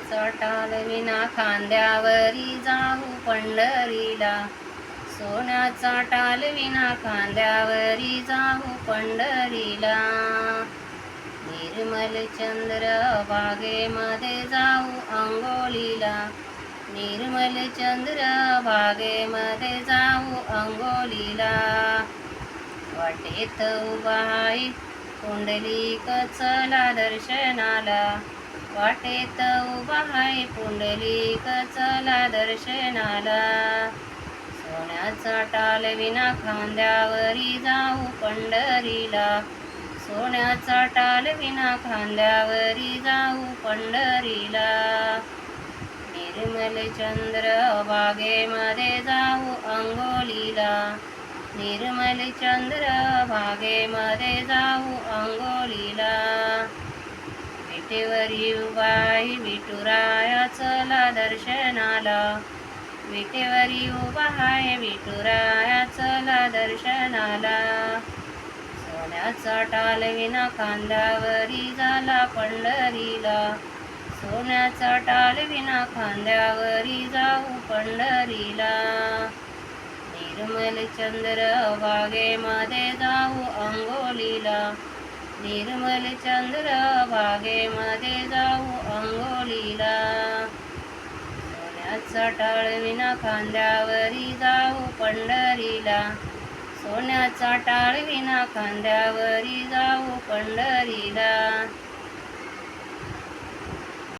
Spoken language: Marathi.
चाटाल विना खांद्यावरी जाऊ पंढरीला, सोन्याचा टाल विना खांद्यावरी जाऊ पंढरीला. निर्मल चंद्र बागेमध्ये जाऊ अंघोळीला, निर्मल चंद्र बागेमध्ये जाऊ अंघोळीला. वाटेत उभा आहे पुंडलिक चला दर्शनाला, वाटेत उभा आहे पुंडलिक चला दर्शनाला. सोन्याचा टाल विना खांद्यावरी जाऊ पंढरीला, सोन्याचा टाल विना खांद्यावरी जाऊ पंढरीला. निर्मल चंद्र बागेमध्ये जाऊ अंघोळीला, निर्मल चंद्र बागेमध्ये जाऊ अंघोळीला. विटेवरी उभा आहे विठुराया चला दर्शनाला, विटेवरी उभा आहे विठुराया चला दर्शनाला. सोन्याचा टाल विना खांद्यावरी झाला पंढरीला, सोन्याचा टाल विना खांद्यावरी जाऊ पंढरीला. निर्मल चंद्र बागेमध्ये जाऊ अंघोळीला, निर्मल चंद्र बागेमध्ये जाऊ अंघोळीला. सोन्याचा टाळ विना खांद्यावरी जाऊ पंढरीला, सोन्याचा टाळ विना खांद्यावरी जाऊ पंढरीला.